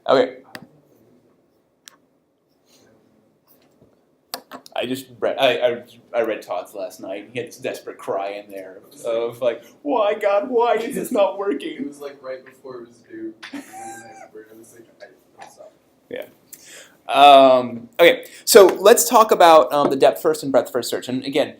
Okay. I read Todd's last night. He had this desperate cry in there of like, why God, why is this not working? It was like right before it was due. And I was like, I'm sorry. Yeah. Okay, so let's talk about the depth first and breadth first search. And again,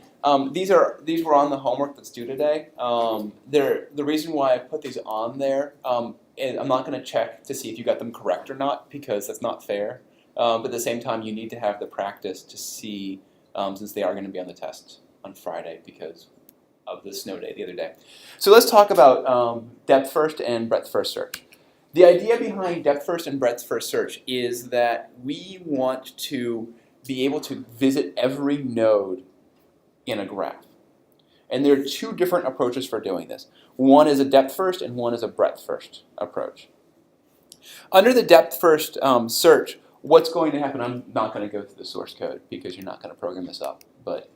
these were on the homework that's due today. The reason why I put these on there, and I'm not going to check to see if you got them correct or not because that's not fair. But at the same time, you need to have the practice to see, since they are going to be on the test on Friday because of the snow day the other day. So let's talk about depth first and breadth first search. The idea behind depth first and breadth first search is that we want to be able to visit every node in a graph. And there are two different approaches for doing this. One is a depth first and one is a breadth first approach. Under the depth first search, what's going to happen, I'm not going to go through the source code because you're not going to program this up, but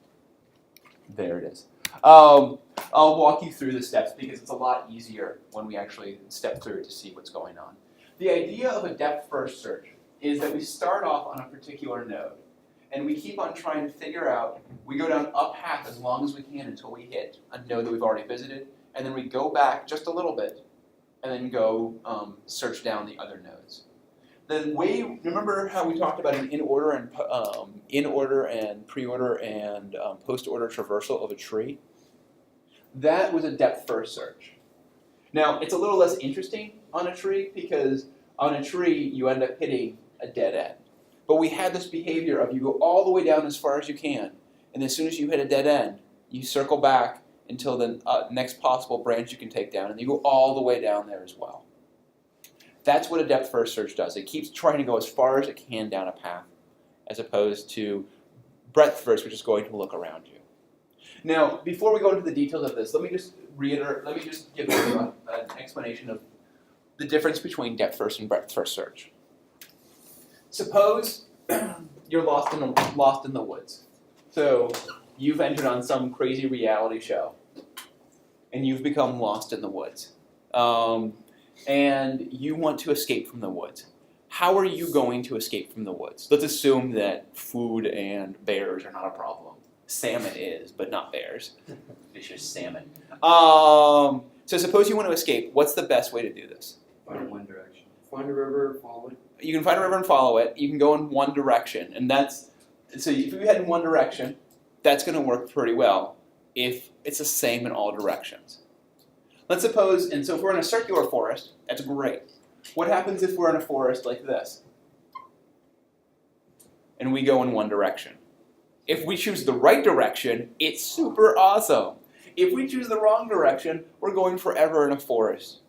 there it is. I'll walk you through the steps because it's a lot easier when we actually step through it to see what's going on. The idea of a depth first search is that we start off on a particular node and we keep on trying to figure out, we go down up path as long as we can until we hit a node that we've already visited, and then we go back just a little bit and then go search down the other nodes. The way, remember how we talked about an in-order and pre-order and post-order traversal of a tree? That was a depth-first search. Now, it's a little less interesting on a tree because on a tree, you end up hitting a dead end. But we had this behavior of you go all the way down as far as you can, and as soon as you hit a dead end, you circle back until the next possible branch you can take down, and you go all the way down there as well. That's what a depth first search does. It keeps trying to go as far as it can down a path, as opposed to breadth first, which is going to look around you. Now, before we go into the details of this, let me just give you an explanation of the difference between depth first and breadth first search. Suppose you're lost in the woods. So you've entered on some crazy reality show, and you've become lost in the woods. And you want to escape from the woods. How are you going to escape from the woods? Let's assume that food and bears are not a problem. Salmon is, but not bears. Vicious salmon. So suppose you want to escape. What's the best way to do this? Find one direction. Find a river, follow it. You can find a river and follow it. You can go in one direction. And so if you head in one direction, that's going to work pretty well if it's the same in all directions. Let's suppose, and so if we're in a circular forest, that's great. What happens if we're in a forest like this? And we go in one direction. If we choose the right direction, it's super awesome. If we choose the wrong direction, we're going forever in a forest.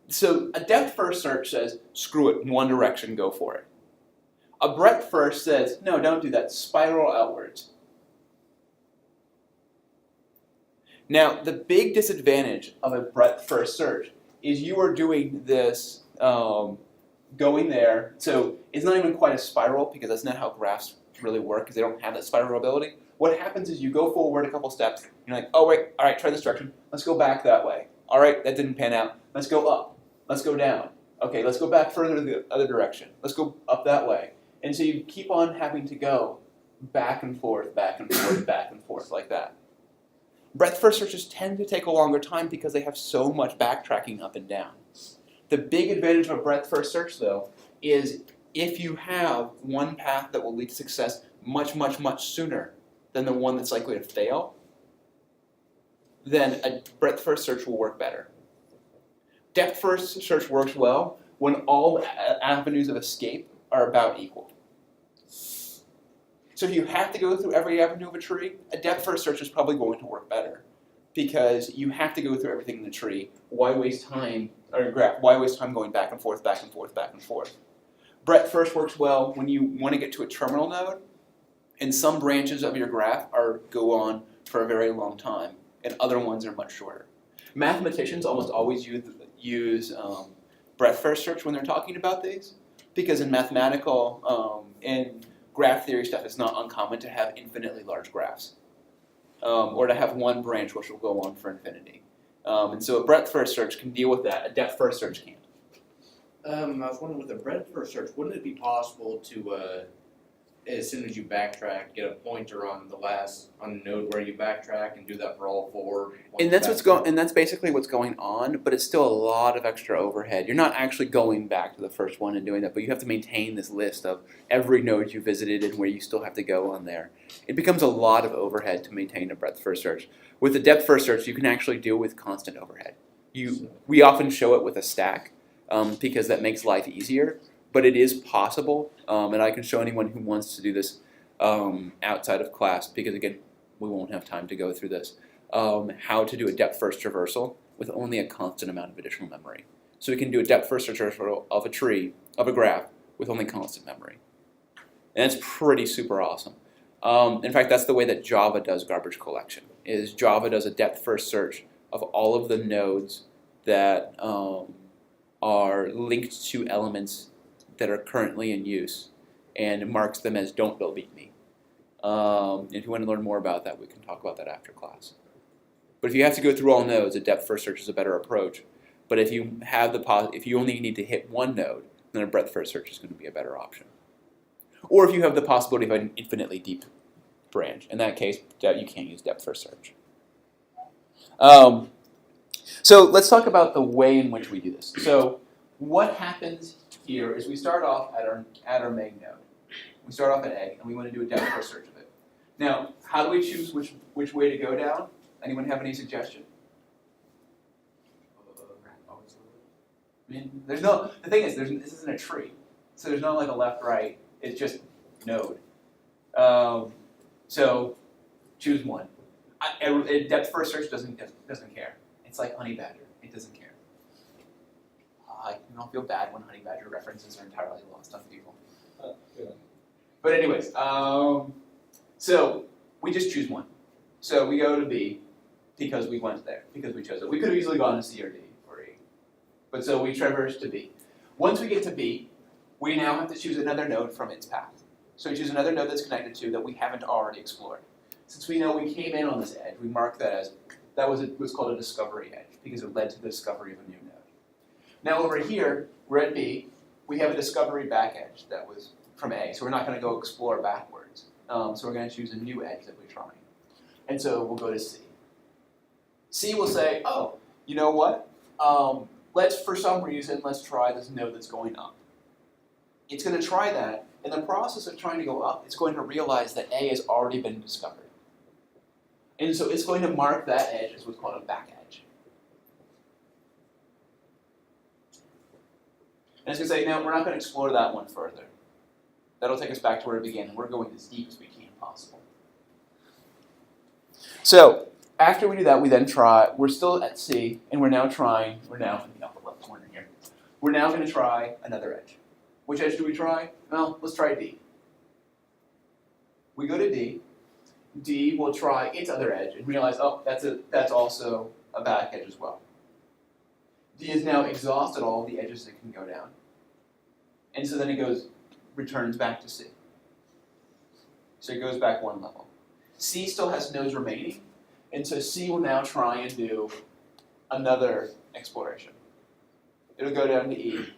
So a depth first search says, screw it, one direction, go for it. A breadth first says, no, don't do that, spiral outwards. Now, the big disadvantage of a breadth first search is you are doing this going there. So it's not even quite a spiral because that's not how graphs really work because they don't have that spiral ability. What happens is you go forward a couple steps. You're like, oh, wait, all right, try this direction. Let's go back that way. All right, that didn't pan out. Let's go up. Let's go down. Okay, let's go back further to the other direction. Let's go up that way. And so you keep on having to go back and forth, back and forth, back and forth like that. Breadth first searches tend to take a longer time because they have so much backtracking up and down. The big advantage of a breadth first search, though, is if you have one path that will lead to success much, much, much sooner than the one that's likely to fail, then a breadth first search will work better. Depth first search works well when all avenues of escape are about equal. So if you have to go through every avenue of a tree, a depth first search is probably going to work better because you have to go through everything in the tree. Why waste time going back and forth, back and forth, back and forth? Breadth first works well when you want to get to a terminal node, and some branches of your graph go on for a very long time, and other ones are much shorter. Mathematicians almost always use breadth first search when they're talking about these, because in mathematical and graph theory stuff, it's not uncommon to have infinitely large graphs, or to have one branch which will go on for infinity. And so a breadth first search can deal with that. A depth first search can't. I was wondering, with the breadth first search, wouldn't it be possible to, as soon as you backtrack, get a pointer on the node where you backtrack and do that for all four? And that's basically what's going on, but it's still a lot of extra overhead. You're not actually going back to the first one and doing that, but you have to maintain this list of every node you visited and where you still have to go on there. It becomes a lot of overhead to maintain a breadth first search. With a depth first search, you can actually deal with constant overhead. We often show it with a stack because that makes life easier, but it is possible, and I can show anyone who wants to do this outside of class, because again, we won't have time to go through this. How to do a depth first traversal with only a constant amount of additional memory. So we can do a depth first traversal of a tree, of a graph, with only constant memory. And that's pretty super awesome. In fact, that's the way that Java does garbage collection, is Java does a depth first search of all of the nodes that are linked to elements that are currently in use and marks them as don't delete me. If you want to learn more about that, we can talk about that after class. But if you have to go through all nodes, a depth first search is a better approach. But if you have if you only need to hit one node, then a breadth first search is going to be a better option. Or if you have the possibility of an infinitely deep branch, in that case, you can't use depth first search. So let's talk about the way in which we do this. So what happens here is we start off at our main node. We start off at A, and we want to do a depth first search of it. Now, how do we choose which way to go down? Anyone have any suggestion? I mean, the thing is, this isn't a tree, so there's not like a left, right. It's just node. So choose one. A depth first search doesn't care. It's like honey badger. It doesn't care. I don't feel bad when honey badger references are entirely lost on people. Yeah. But anyways, so we just choose one. So we go to B because we went there, because we chose it. We could have easily gone to C or D or E. But so we traverse to B. Once we get to B, we now have to choose another node from its path. So we choose another node that's connected to that we haven't already explored. Since we know we came in on this edge, we mark that as, it was called a discovery edge because it led to the discovery of a new node. Now over here, we're at B, we have a discovery back edge that was from A, so we're not going to go explore backwards. So we're going to choose a new edge that we're trying. And so we'll go to C. C will say, oh, you know what? For some reason, let's try this node that's going up. It's going to try that. In the process of trying to go up, it's going to realize that A has already been discovered. And so it's going to mark that edge as what's called a back edge. And it's going to say, no, we're not going to explore that one further. That'll take us back to where it began, and we're going as deep as we can possible. So after we do that, we then try, we're still at C, and we're now in the upper left corner here. We're now going to try another edge. Which edge do we try? Well, let's try D. We go to D. D will try its other edge and realize, oh, that's also a back edge as well. D has now exhausted all of the edges that can go down. And so then it returns back to C. So it goes back one level. C still has nodes remaining, and so C will now try and do another exploration. It'll go down to E.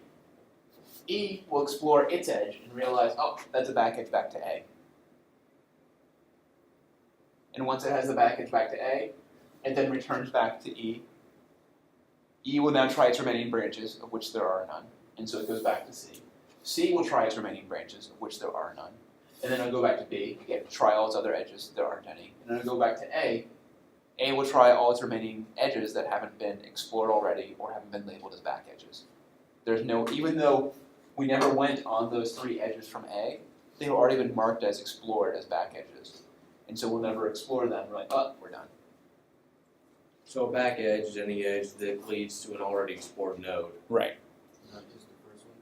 E will explore its edge and realize, oh, that's a back edge back to A. And once it has the back edge back to A, it then returns back to E. E will now try its remaining branches, of which there are none, and so it goes back to C. C will try its remaining branches, of which there are none. And then it'll go back to B, again, try all its other edges, there aren't any. And then it'll go back to A. A will try all its remaining edges that haven't been explored already or haven't been labeled as back edges. Even though we never went on those three edges from A, they've already been marked as explored as back edges. And so we'll never explore them. We're like, oh, we're done. So a back edge is any edge that leads to an already explored node. Right. Not just the first one?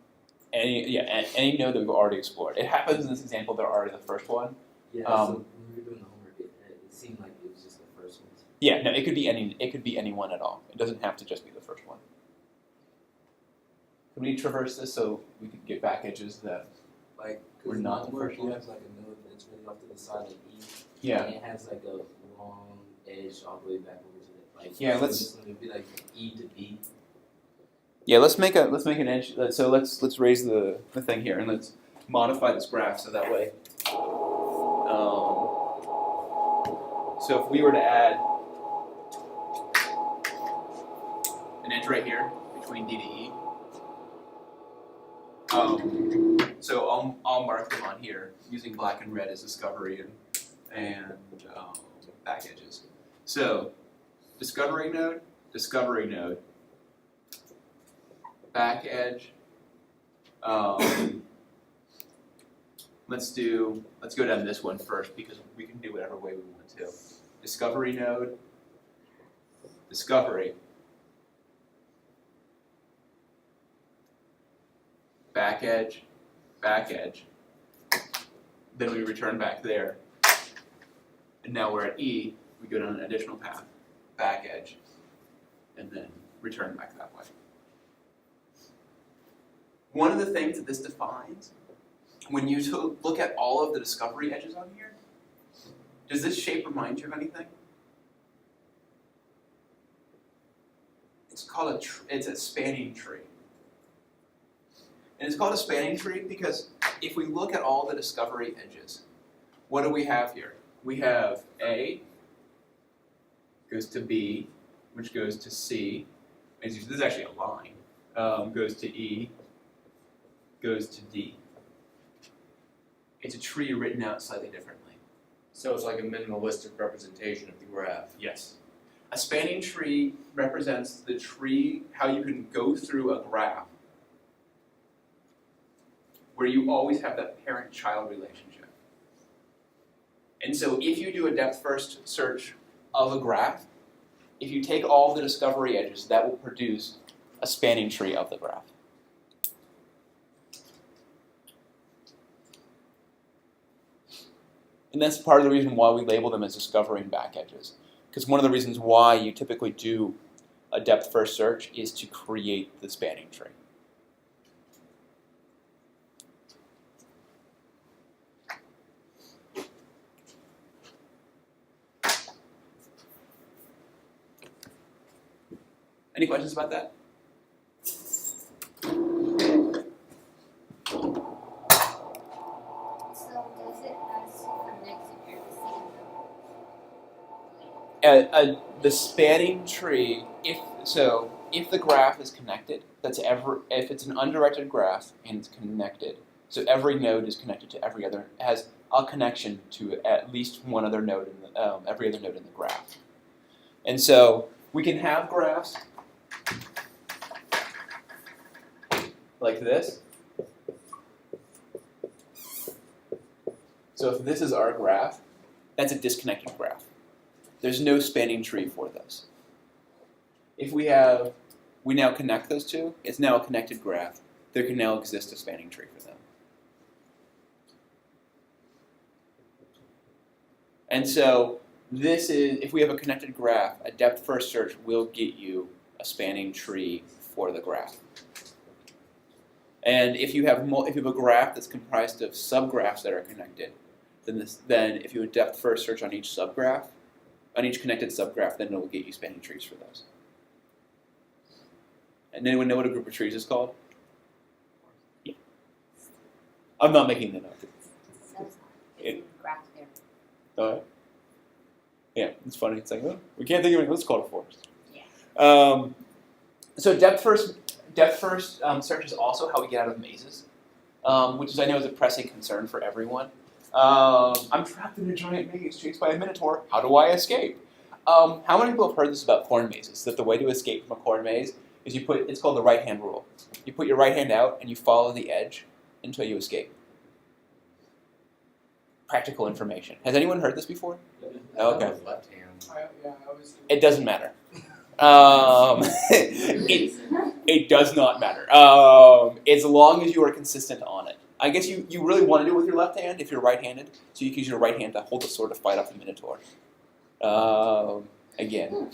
Any node that we've already explored. It happens in this example they're already the first one. Yeah, so when we were doing the homework, it seemed like it was just the first one. Yeah, no, it could be any one at all. It doesn't have to just be the first one. Can we traverse this so we can get back edges that Like, We're because not the homework, first you one. have like a node that's really off to the side of E. Yeah. And it has like a long edge all the way back over to the Yeah, so let's- it's going to be like E to B. Yeah, let's make an edge. So let's raise the thing here and let's modify this graph so that way. So if we were to add an edge right here between D to E, so I'll mark them on here using black and red as discovery and back edges. So discovery node, back edge. Let's go down this one first because we can do whatever way we want to. Discovery node, discovery, back edge, then we return back there. And now we're at E, we go down an additional path, back edge, and then return back that way. One of the things that this defines, when you look at all of the discovery edges on here, does this shape remind you of anything? It's called it's a spanning tree. And it's called a spanning tree because if we look at all the discovery edges, what do we have here? We have A goes to B, which goes to C. This is actually a line. Goes to E, goes to D. It's a tree written out slightly differently. So it's like a minimalistic representation of the graph. Yes. A spanning tree represents the tree, how you can go through a graph where you always have that parent-child relationship. And so if you do a depth-first search of a graph, if you take all the discovery edges, that will produce a spanning tree of the graph. And that's part of the reason why we label them as discovery and back edges. Because one of the reasons why you typically do a depth-first search is to create the spanning tree. Any questions about that? So does it also connect to every single The spanning tree, if the graph is connected, if it's an undirected graph and it's connected, so every node is connected to every other, has a connection to at least one other node in the, every other node in the graph. And so we can have graphs like this. So if this is our graph, that's a disconnected graph. There's no spanning tree for those. If we now connect those two, it's now a connected graph. There can now exist a spanning tree for them. And so this is, if we have a connected graph, a depth-first search will get you a spanning tree for the graph. And if you have a graph that's comprised of subgraphs that are connected, then if you do a depth-first search on each subgraph, on each connected subgraph, then it will get you spanning trees for those. And anyone know what a group of trees is called? Yeah. I'm not making that up. graph there? Yeah, it's funny. It's like, oh, we can't think of anything. Let's call it a forest. Yeah. So depth first search is also how we get out of mazes, which is I know is a pressing concern for everyone. I'm trapped in a giant maze chased by a minotaur. How do I escape? How many people have heard this about corn mazes? That the way to escape from a corn maze is it's called the right hand rule. You put your right hand out and you follow the edge until you escape. Practical information. Has anyone heard this before? Okay. Left hand. I was. It doesn't matter. It does not matter. As long as you are consistent on it. I guess you really want to do it with your left hand if you're right-handed, so you can use your right hand to hold the sword to fight off the minotaur. Again,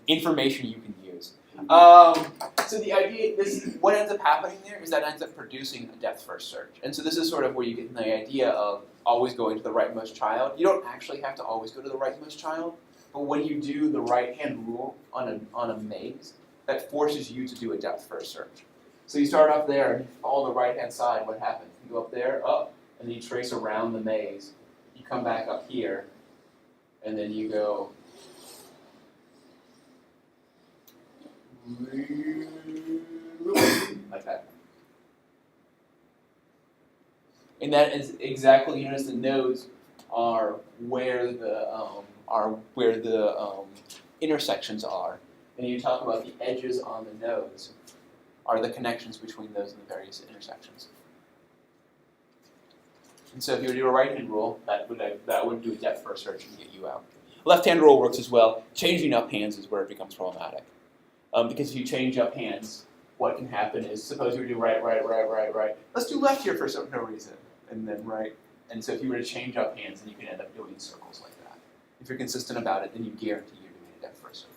information you can use. So the idea, what ends up happening there is that ends up producing a depth-first search. And so this is sort of where you get the idea of always going to the rightmost child. You don't actually have to always go to the rightmost child, but when you do the right-hand rule on a maze, that forces you to do a depth first search. So you start up there and you follow the right hand side, what happens? You go up there, up, and then you trace around the maze. You come back up here, and then you go like that. And that is exactly, you notice the nodes are where the intersections are. And you talk about the edges on the nodes are the connections between those and the various intersections. And so if you were to do a right-hand rule, that would do a depth first search and get you out. Left-hand rule works as well. Changing up hands is where it becomes problematic. Because if you change up hands, what can happen is, suppose you do right. Let's do left here for no reason, and then right. And so if you were to change up hands, then you can end up doing circles like that. If you're consistent about it, then you guarantee you're doing a depth first search.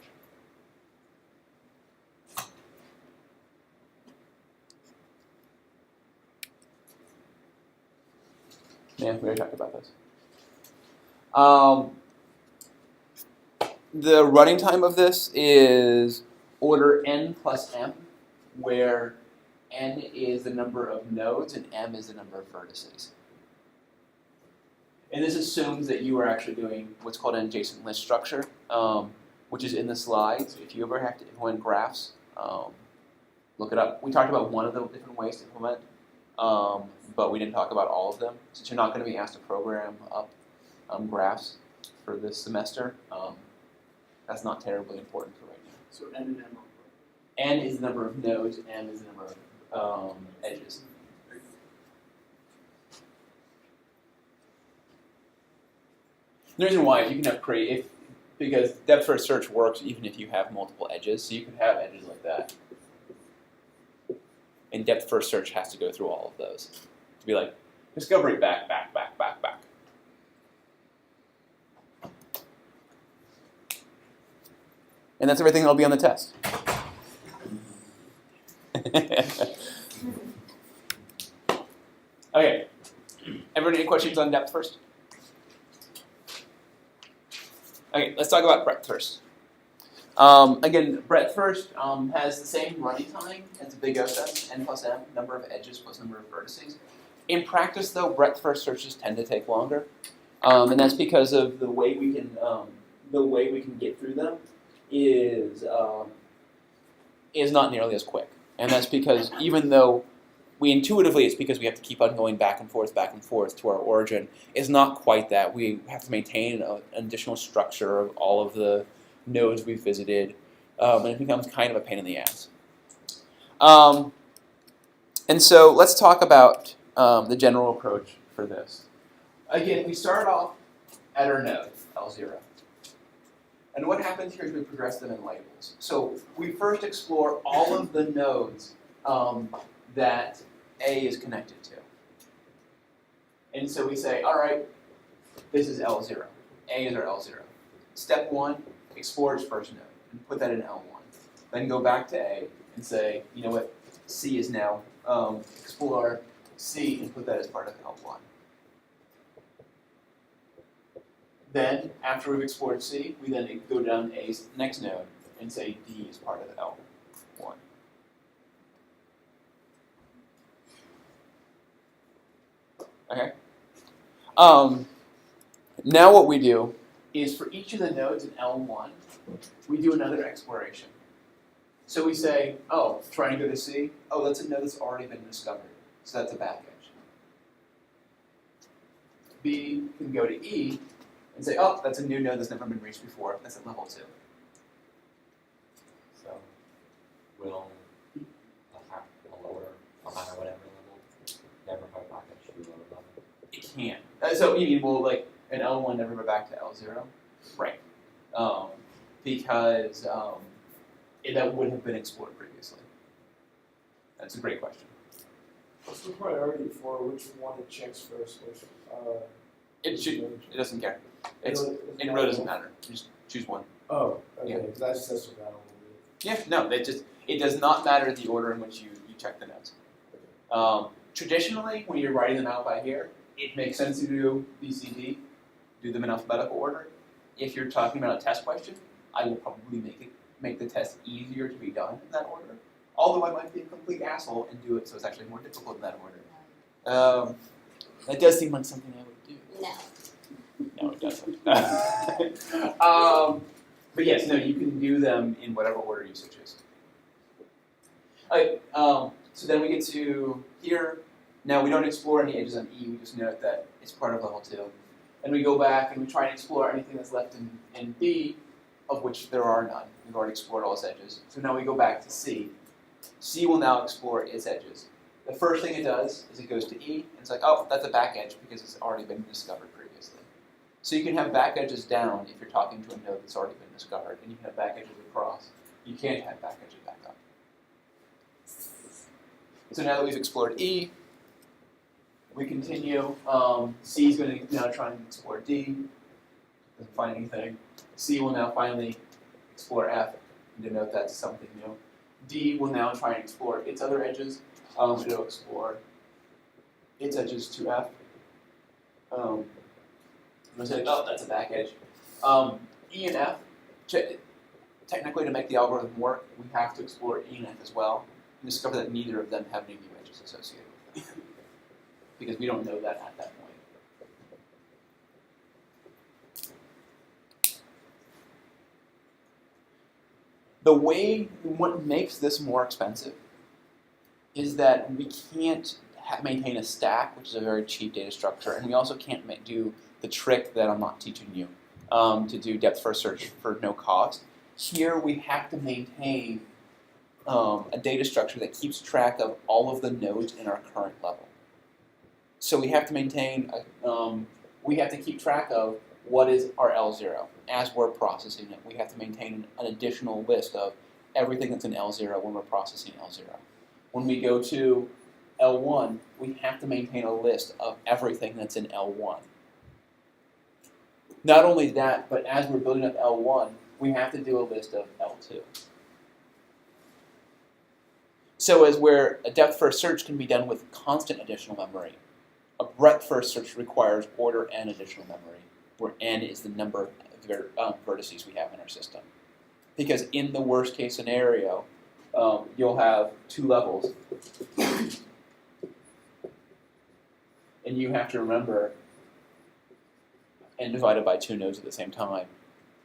Yeah, we already talked about this. The running time of this is order n plus m, where n is the number of nodes and m is the number of vertices. And this assumes that you are actually doing what's called an adjacent list structure, which is in the slides. If you ever have to implement graphs, look it up. We talked about one of the different ways to implement, but we didn't talk about all of them. Since you're not going to be asked to program up graphs for this semester, that's not terribly important for right now. So N and M. N is the number of nodes, M is the number of edges. The reason why is you can have because depth first search works even if you have multiple edges, so you can have edges like that. And depth first search has to go through all of those to be like discovery back. And that's everything that'll be on the test. Okay. Everybody, any questions on depth first? Okay, let's talk about breadth first. Again, breadth first has the same running time as the big O set, n plus m, number of edges plus number of vertices. In practice, though, breadth first searches tend to take longer, and that's because of the way we can get through them is not nearly as quick, and that's because even though it's because we have to keep on going back and forth to our origin. It's not quite that. We have to maintain an additional structure of all of the nodes we've visited, and it becomes kind of a pain in the ass. And so let's talk about the general approach for this. Again, we start off at our node, L0. And what happens here is we progress them in labels. So we first explore all of the nodes that A is connected to. And so we say, all right, this is L0. A is our L0. Step 1, explore its first node and put that in L1. Then go back to A and say, you know what, C is now, explore C and put that as part of L1. Then, after we've explored C, we then go down A's next node and say D is part of L1. Okay. Now what we do is for each of the nodes in L1, we do another exploration. So we say, oh, trying to go to C, oh, that's a node that's already been discovered. So that's a back edge. B can go to E and say, oh, that's a new node that's never been reached before. That's at level 2. So, will a lower, a higher, whatever level, never go back at true lower level? It can. So you mean, will like an L1 never go back to L0? Right. Because that would have been explored previously. That's a great question. What's the priority for which one it checks first? It doesn't care. It really doesn't matter. You just choose one. Oh, okay. Yeah. Because that's what I don't Yeah, no, it does not matter the order in which you check the nodes. Traditionally, when you're writing them out by here, it makes sense to do BCD, do them in alphabetical order. If you're talking about a test question, I will probably make it make the test easier to be done in that order. Although I might be a complete asshole and do it so it's actually more difficult in that order. That does seem like something I would do. No. No, it doesn't. But yes, no, you can do them in whatever order you so choose. Alright, so then we get to here. Now we don't explore any edges on E, we just note that it's part of level 2. And we go back and we try and explore anything that's left in B, of which there are none. We've already explored all its edges. So now we go back to C. C will now explore its edges. The first thing it does is it goes to E, and it's like, oh, that's a back edge because it's already been discovered previously. So you can have back edges down if you're talking to a node that's already been discovered, and you can have back edges across. You can't have back edges back up. So now that we've explored E, we continue. C is going to now try and explore D. Doesn't find anything. C will now finally explore F and denote that's something new. D will now try and explore its other edges. It'll explore its edges to F. We'll say, oh, that's a back edge. E and F, technically to make the algorithm work, we have to explore E and F as well and discover that neither of them have any new edges associated with them. Because we don't know that at that point. What makes this more expensive is that we can't maintain a stack, which is a very cheap data structure, and we also can't do the trick that I'm not teaching you to do depth first search for no cost. Here we have to maintain a data structure that keeps track of all of the nodes in our current level. So we have to maintain, we have to keep track of what is our L0 as we're processing it. We have to maintain an additional list of everything that's in L0 when we're processing L0. When we go to L1, we have to maintain a list of everything that's in L1. Not only that, but as we're building up L1, we have to do a list of L2. So as where a depth first search can be done with constant additional memory, a breadth first search requires order n additional memory, where n is the number of vertices we have in our system. Because in the worst case scenario, you'll have 2 levels, and you have to remember n divided by 2 nodes at the same time,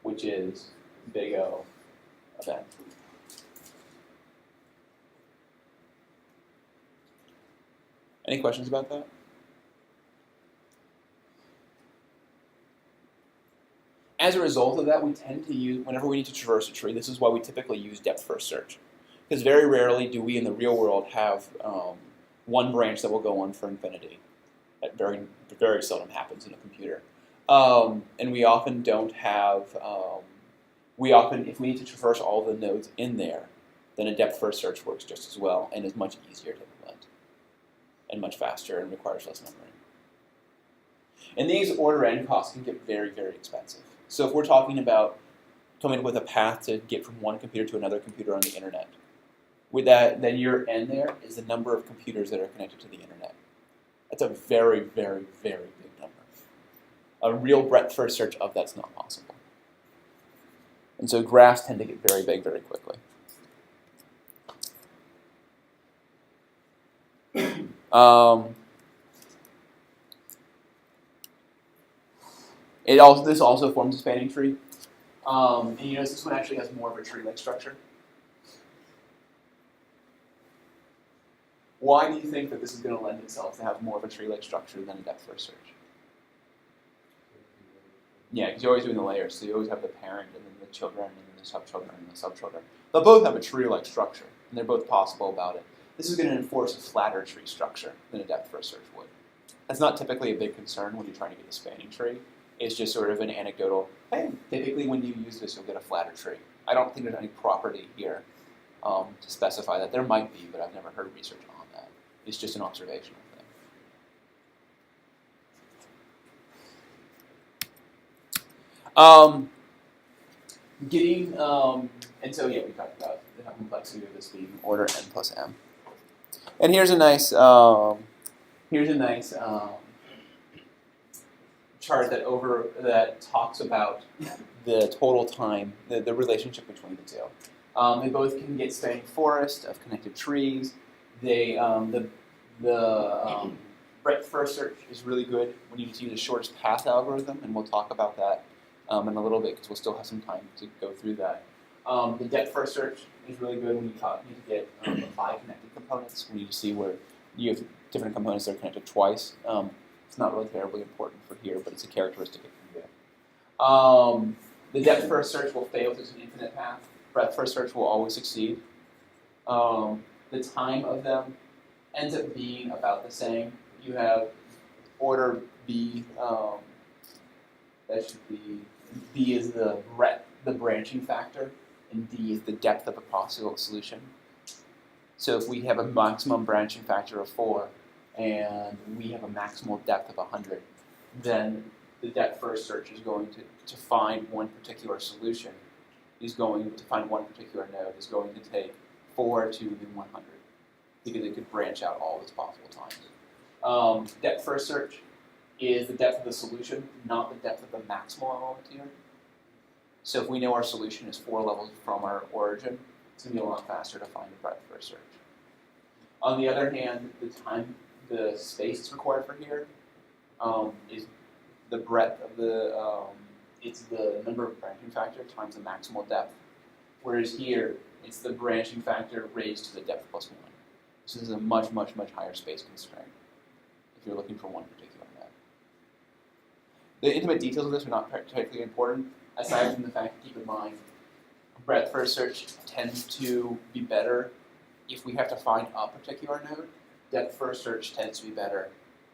which is big O of n. Any questions about that? As a result of that, we tend to use, whenever we need to traverse a tree, this is why we typically use depth first search. Because very rarely do we in the real world have one branch that will go on for infinity. That very, very seldom happens in a computer. And we often don't have, if we need to traverse all the nodes in there, then a depth first search works just as well and is much easier to implement and much faster and requires less memory. And these order n costs can get very, very expensive. So if we're talking about coming up with a path to get from one computer to another computer on the internet, with that, then your n there is the number of computers that are connected to the internet. That's a very, very, very big number. A real breadth first search of that's not possible. And so graphs tend to get very big very quickly. This also forms a spanning tree. And you notice this one actually has more of a tree-like structure. Why do you think that this is going to lend itself to have more of a tree-like structure than a depth first search? Yeah, because you're always doing the layers, so you always have the parent and then the children and then the subchildren and the subchildren. They'll both have a tree-like structure, and they're both possible about it. This is going to enforce a flatter tree structure than a depth first search would. That's not typically a big concern when you're trying to get a spanning tree. It's just sort of an anecdotal, hey, typically when you use this, you'll get a flatter tree. I don't think there's any property here to specify that. There might be, but I've never heard research on that. It's just an observational thing. And so yeah, we talked about the complexity of this being order n plus m. And here's a nice chart that talks about the total time, the relationship between the two. They both can get spanning forest of connected trees. They breadth first search is really good when you need to use the shortest path algorithm, and we'll talk about that in a little bit because we'll still have some time to go through that. The depth first search is really good when you need to get 5 connected components. We need to see where you have different components that are connected twice. It's not really terribly important for here, but it's a characteristic it can do. The depth first search will fail if there's an infinite path. Breadth first search will always succeed. The time of them ends up being about the same. You have order B, that should be, B is the breadth, the branching factor, and D is the depth of a possible solution. So if we have a maximum branching factor of 4, and we have a maximal depth of 100, then the depth first search is going to find one particular solution, is going to find one particular node, is going to take 4 to the 100, because it could branch out all its possible times. Depth first search is the depth of the solution, not the depth of the maximal element here. So if we know our solution is 4 levels from our origin, it's going to be a lot faster to find a breadth first search. On the other hand, the space that's required for here is the breadth of the, it's the number of branching factor times the maximal depth. Whereas here, it's the branching factor raised to the depth plus 1. So this is a much, much, much higher space constraint if you're looking for one particular node. The intimate details of this are not particularly important, aside from the fact to keep in mind, breadth first search tends to be better if we have to find a particular node. Depth first search tends to be better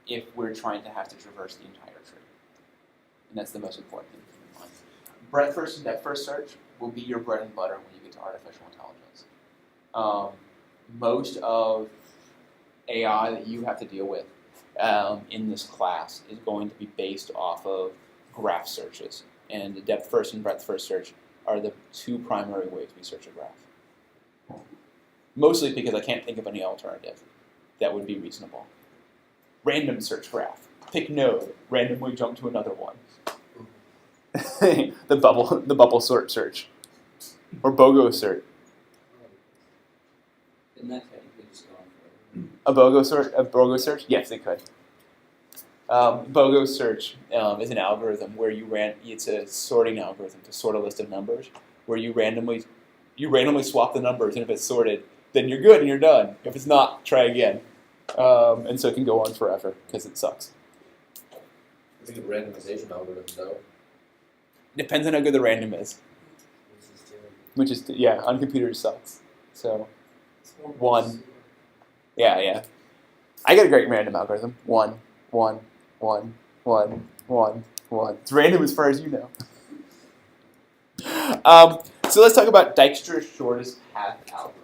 if we're trying to have to traverse the entire tree. And that's the most important thing to keep in mind. Breadth first and depth first search will be your bread and butter when you get to artificial intelligence. Most of AI that you have to deal with in this class is going to be based off of graph searches. And the depth first and breadth first search are the 2 primary ways we search a graph. Mostly because I can't think of any alternative that would be reasonable. Random search graph. Pick node, randomly jump to another one. the bubble sort search. Or BOGO search. Isn't that technically just going A BOGO search? Yes, it could. BOGO search is an algorithm where it's a sorting algorithm to sort a list of numbers, where you randomly swap the numbers, and if it's sorted, then you're good and you're done. If it's not, try again. And so it can go on forever because it sucks. It's a good randomization algorithm, though. Depends on how good the random is. Which is, yeah, on computers sucks. So, 1. Yeah. I got a great random algorithm. 1, 1, 1, 1, 1, 1. It's random as far as you know. So let's talk about Dijkstra's shortest path algorithm.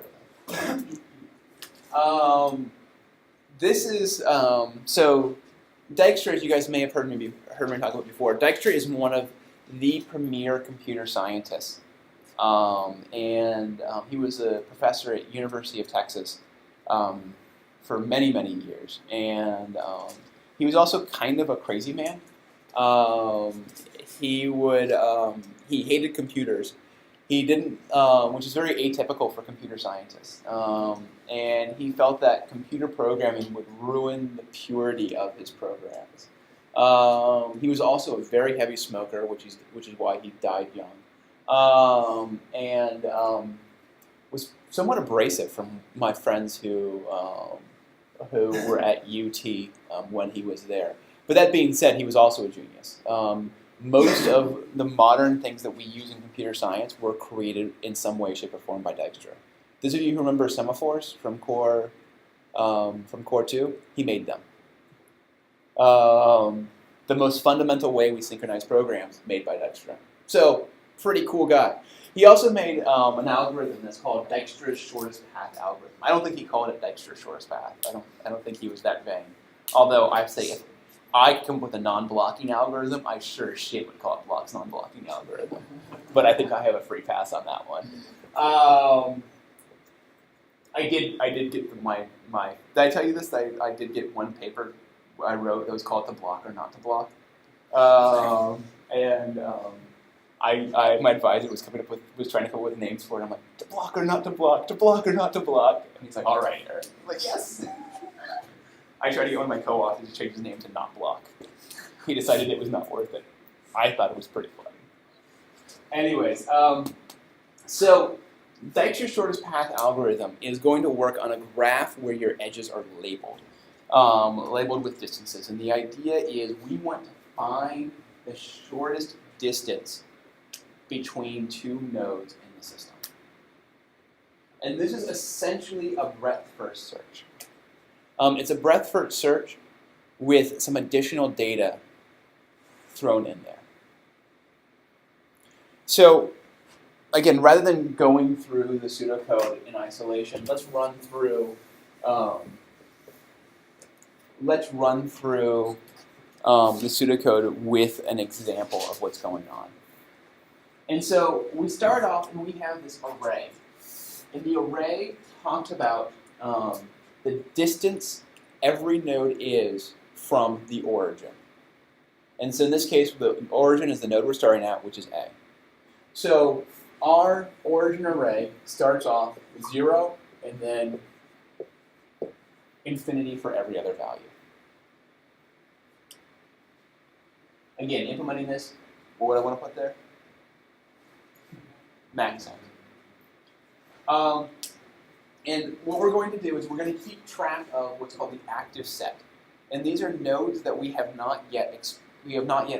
This is, so Dijkstra, as you guys may have heard me talk about before, Dijkstra is one of the premier computer scientists. He was a professor at University of Texas for many, many years. And he was also kind of a crazy man. He hated computers. He didn't, which is very atypical for computer scientists. And he felt that computer programming would ruin the purity of his programs. He was also a very heavy smoker, which is why he died young. Was somewhat abrasive from my friends who were at UT when he was there. But that being said, he was also a genius. Most of the modern things that we use in computer science were created in some way, shape, or form by Dijkstra. Those of you who remember semaphores from Core 2, he made them. The most fundamental way we synchronize programs made by Dijkstra. So, pretty cool guy. He also made an algorithm that's called Dijkstra's shortest path algorithm. I don't think he called it Dijkstra's shortest path. I don't think he was that vain. Although I say if I come up with a non-blocking algorithm, I sure as shit would call it Block's non-blocking algorithm. But I think I have a free pass on that one. I did get my did I tell you this? I did get one paper I wrote that was called To Block or Not to Block. my advisor was trying to come up with names for it. I'm like, to block or not to block, to block or not to block. And he's like, all right, Aaron. I'm like, yes. I tried to get one of my co-authors to change his name to not block. He decided it was not worth it. I thought it was pretty funny. Anyways, so Dijkstra's shortest path algorithm is going to work on a graph where your edges are labeled, labeled with distances. And the idea is we want to find the shortest distance between two nodes in the system. And this is essentially a breadth-first search. It's a breadth-first search with some additional data thrown in there. So, again, rather than going through the pseudocode in isolation, let's run through the pseudocode with an example of what's going on. And so we start off and we have this array. And the array talks about the distance every node is from the origin. And so in this case, the origin is the node we're starting at, which is A. So our origin array starts off with 0 and then infinity for every other value. Again, implementing this, what do I want to put there? Max size. And what we're going to do is we're going to keep track of what's called the active set. And these are nodes that we have not yet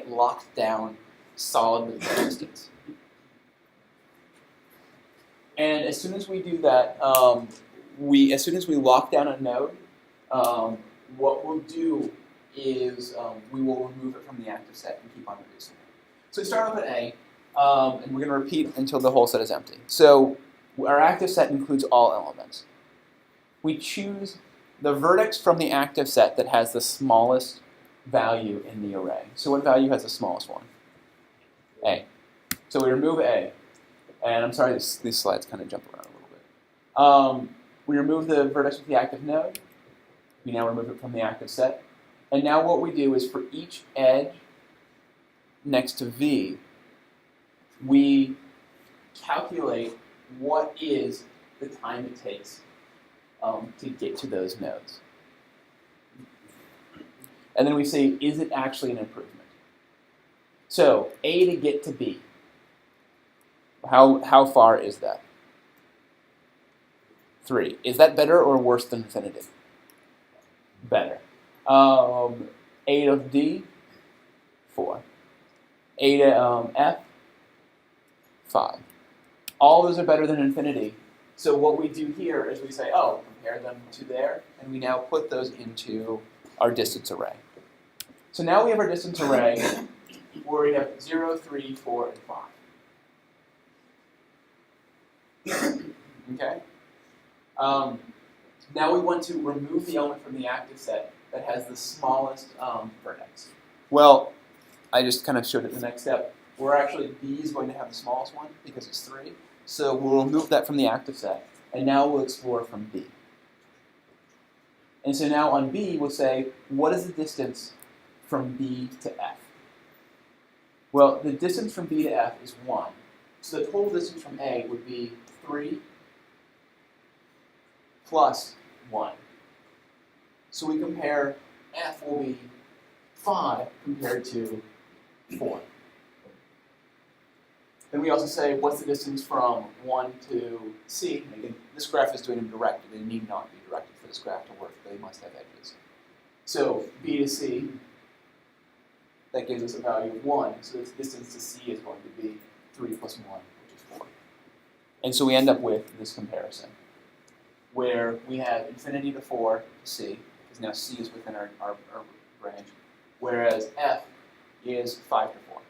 locked down solidly for distance. And as soon as we do that, as soon as we lock down a node, what we'll do is we will remove it from the active set and keep on reducing it. So we start off at A, and we're going to repeat until the whole set is empty. So our active set includes all elements. We choose the vertex from the active set that has the smallest value in the array. So what value has the smallest one? A. So we remove A. And I'm sorry, these slides kind of jump around a little bit. We remove the vertex with the active node. We now remove it from the active set. And now what we do is for each edge next to V, we calculate what is the time it takes to get to those nodes. And then we say, is it actually an improvement? So A to get to B. How far is that? 3. Is that better or worse than infinity? Better. A to D, 4. A to F, 5. All those are better than infinity. So what we do here is we say, oh, compare them to there, and we now put those into our distance array. So now we have our distance array where we have 0, 3, 4, and 5. Okay? Now we want to remove the element from the active set that has the smallest vertex. Well, I just kind of showed it the next step. We're actually, B is going to have the smallest one because it's 3. So we'll remove that from the active set. And now we'll explore from B. And so now on B, we'll say, what is the distance from B to F? Well, the distance from B to F is 1. So the total distance from A would be 3 plus 1. So we compare, F will be 5 compared to 4. Then we also say, what's the distance from 1 to C? And again, this graph is doing them directed. They need not be directed for this graph to work. They must have edges. So B to C, that gives us a value of 1. So this distance to C is going to be 3 plus 1, which is 4. And so we end up with this comparison, where we have infinity to 4 to C, because now C is within our range, whereas F is 5 to 4.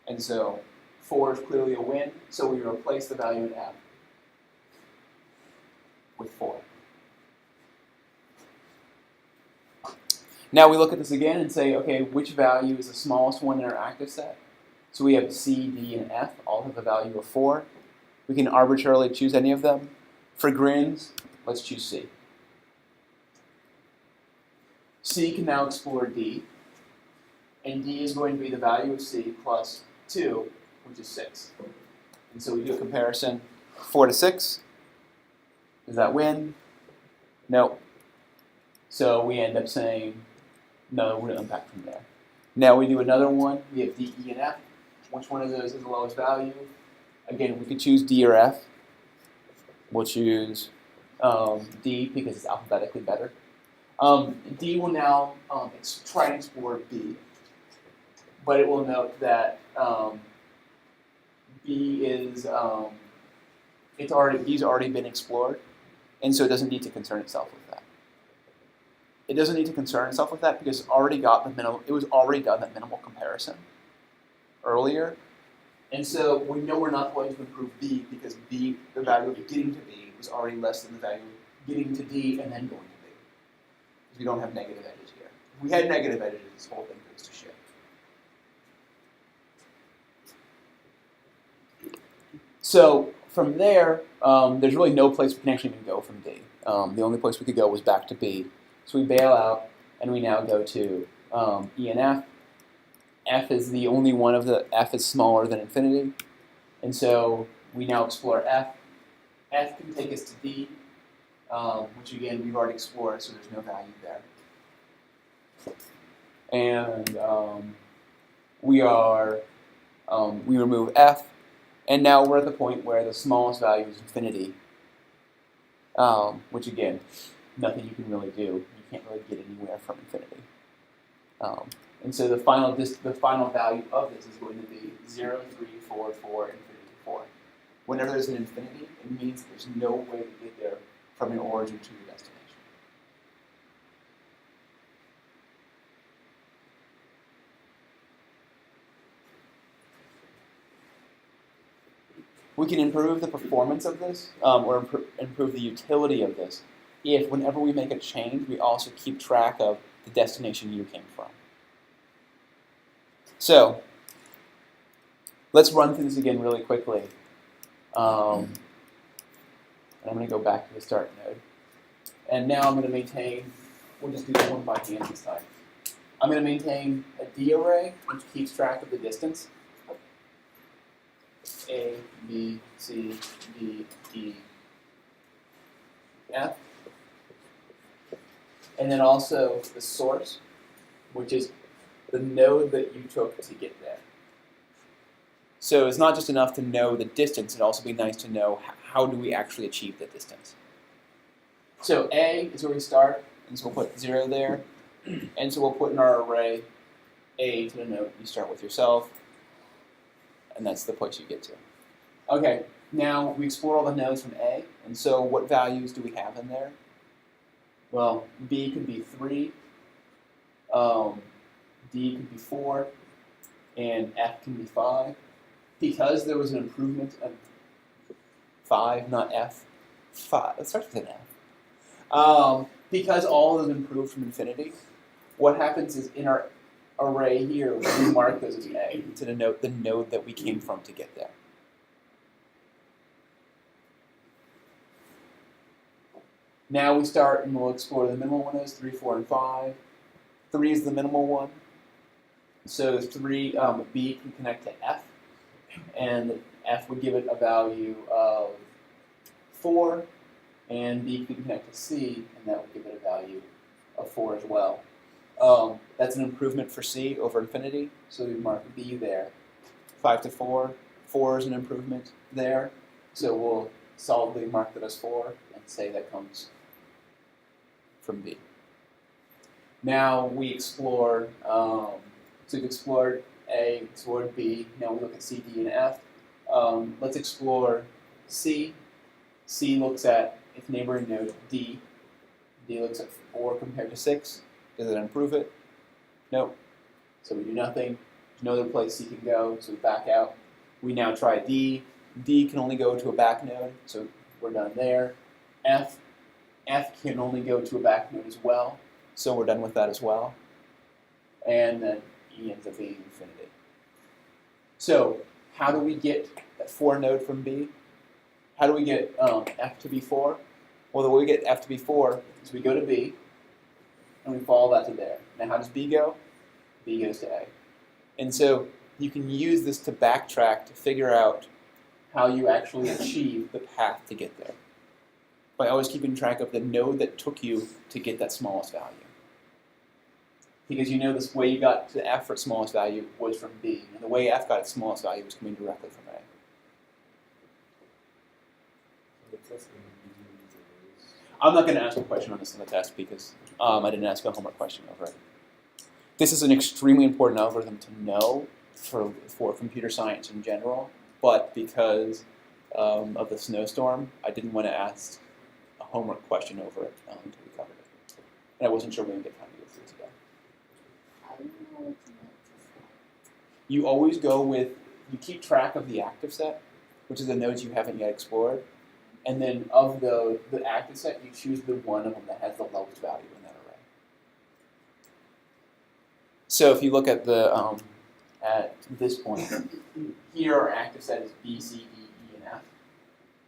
And so 4 is clearly a win, so we replace the value in F with 4. Now we look at this again and say, okay, which value is the smallest one in our active set? So we have C, D, and F, all have a value of 4. We can arbitrarily choose any of them. For grins, let's choose C. C can now explore D. and D is going to be the value of C plus 2, which is 6. And so we do a comparison, 4 to 6. Does that win? No. So we end up saying, no, we're going to unpack from there. Now we do another one. We have D, E, and F. Which one of those is the lowest value? Again, we could choose D or F. We'll choose D because it's alphabetically better. D will now try and explore B, but it will note that B is B's already been explored, and so it doesn't need to concern itself with that. It doesn't need to concern itself with that because it already got the minimal. It was already done that minimal comparison earlier, and so we know we're not going to improve B because B, the value of getting to B, was already less than the value of getting to D and then going to B. Because we don't have negative edges here. If we had negative edges, this whole thing goes to shit. So from there, there's really no place we can actually even go from D. The only place we could go was back to B. So we bail out, and we now go to E and F. F is the only one of the, F is smaller than infinity. And so we now explore F. F can take us to D, which again, we've already explored, so there's no value there. And we remove F, and now we're at the point where the smallest value is infinity, which again, nothing you can really do. You can't really get anywhere from infinity. And so the final value of this is going to be 0, 3, 4, 4, infinity 4. Whenever there's an infinity, it means there's no way to get there from your origin to your destination. We can improve the performance of this, or improve the utility of this, if whenever we make a change, we also keep track of the destination you came from. So, let's run through this again really quickly. And I'm going to go back to the start node. And now I'm going to maintain, we'll just do this one by hand this time. I'm going to maintain a D array, which keeps track of the distance. A, B, C, D, E, F. And then also the source, which is the node that you took to get there. So it's not just enough to know the distance, it'd also be nice to know how do we actually achieve the distance. So A is where we start, and so we'll put 0 there. And so we'll put in our array A to the node you start with yourself, and that's the place you get to. Okay, now we explore all the nodes from A, and so what values do we have in there? Well, B could be 3, D could be 4, and F can be 5. Because there was an improvement of 5, not F, 5, it starts with an F. Because all of them improved from infinity, what happens is in our array here, we mark those as A to denote the node that we came from to get there. Now we start and we'll explore the minimal one is 3, 4, and 5. 3 is the minimal one. So 3, B can connect to F, and F would give it a value of 4, and B can connect to C, and that would give it a value of 4 as well. That's an improvement for C over infinity, so we mark B there. 5 to 4, 4 is an improvement there, so we'll solidly mark that as 4 and say that comes from B. Now we explore, so we've explored A, explored B, now we look at C, D, and F. Let's explore C. C looks at its neighboring node D. D looks at 4 compared to 6. Does it improve it? Nope. So we do nothing. There's no other place C can go, so we back out. We now try D. D can only go to a back node, so we're done there. F. F can only go to a back node as well, so we're done with that as well. And then E ends up being infinity. So how do we get that 4 node from B? How do we get F to be 4? Well, the way we get F to be 4 is we go to B, and we follow that to there. Now how does B go? B goes to A. And so you can use this to backtrack to figure out how you actually achieve the path to get there by always keeping track of the node that took you to get that smallest value. Because you know this way you got to F for its smallest value was from B, and the way F got its smallest value was coming directly from A. I'm not going to ask a question on this in the test because I didn't ask a homework question over it. This is an extremely important algorithm to know for computer science in general, but because of the snowstorm, I didn't want to ask a homework question over it until we covered it. And I wasn't sure we would get time to go through it today. How do you know which note to select? You always go with, you keep track of the active set, which is the nodes you haven't yet explored, and then of the active set, you choose the one of them that has the lowest value in that array. So if you look at the at this point, here our active set is B, C, D, E, and F,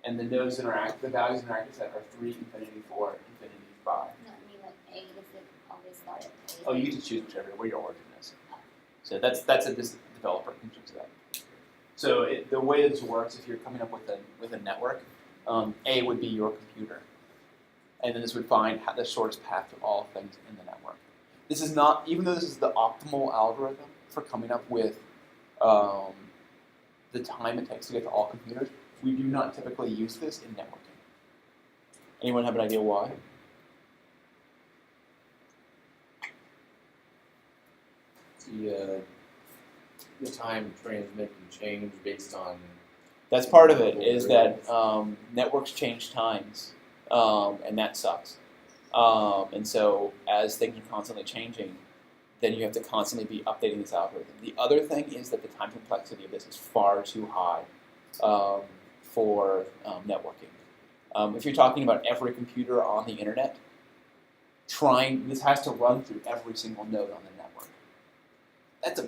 and the nodes in our the values in our active set are 3, infinity, 4, infinity, 5. No, I mean like A, does it always start at A? Oh, you get to choose whichever where your origin is. So that's a developer can choose that. So the way this works, if you're coming up with a network, A would be your computer, and then this would find the shortest path to all things in the network. This is not, even though this is the optimal algorithm for coming up with the time it takes to get to all computers, we do not typically use this in networking. Anyone have an idea why? The time transmit and change based on. That's part of it, is that networks change times, and that sucks. And so as things are constantly changing, then you have to constantly be updating this algorithm. The other thing is that the time complexity of this is far too high for networking. If you're talking about every computer on the internet, this has to run through every single node on the network. That's a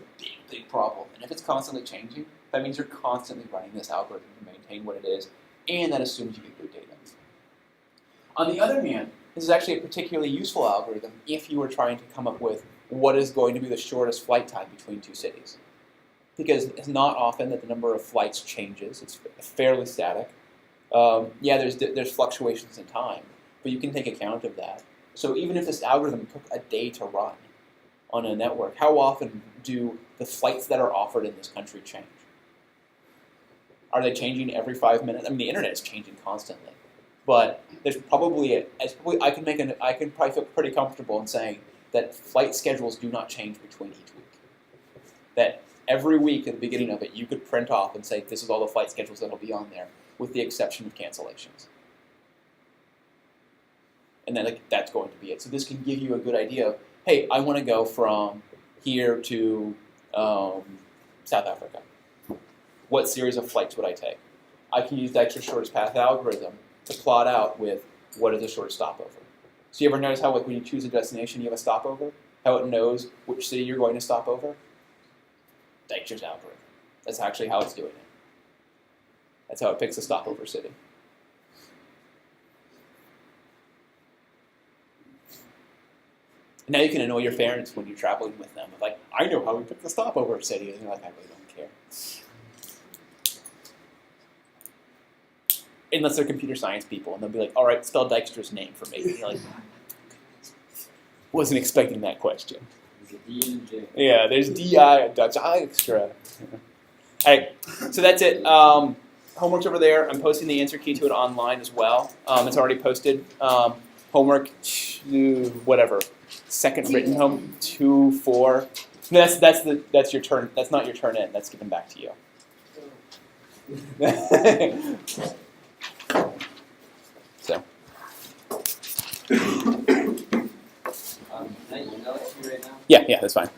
big problem. And if it's constantly changing, that means you're constantly running this algorithm to maintain what it is, and that assumes you get good data. On the other hand, this is actually a particularly useful algorithm if you were trying to come up with what is going to be the shortest flight time between two cities. Because it's not often that the number of flights changes. It's fairly static. Yeah, there's fluctuations in time, but you can take account of that. So even if this algorithm took a day to run on a network, how often do the flights that are offered in this country change? Are they changing every 5 minutes? I mean, the internet is changing constantly, but there's probably I can probably feel pretty comfortable in saying that flight schedules do not change between each week. That every week at the beginning of it, you could print off and say, this is all the flight schedules that will be on there, with the exception of cancellations. And then that's going to be it. So this can give you a good idea of, hey, I want to go from here to South Africa. What series of flights would I take? I can use the extra shortest path algorithm to plot out with what is the shortest stopover. So you ever notice how when you choose a destination, you have a stopover? How it knows which city you're going to stop over? Dijkstra's algorithm. That's actually how it's doing it. That's how it picks a stopover city. And now you can annoy your parents when you're traveling with them. Like, I know how we pick the stopover city. And you're like, I really don't care. Unless they're computer science people, and they'll be like, all right, spell Dijkstra's name for me. And you're like, wasn't expecting that question. There's a D and a J. Yeah, there's DI and Dijkstra. All right, so that's it. Homework's over there. I'm posting the answer key to it online as well. It's already posted. Homework, whatever. Second written home, 2, 4. That's your turn. That's not your turn in. That's given back to you. So. Can I email it to you right now? Yeah, that's fine.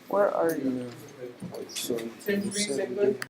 Where are you? Tim,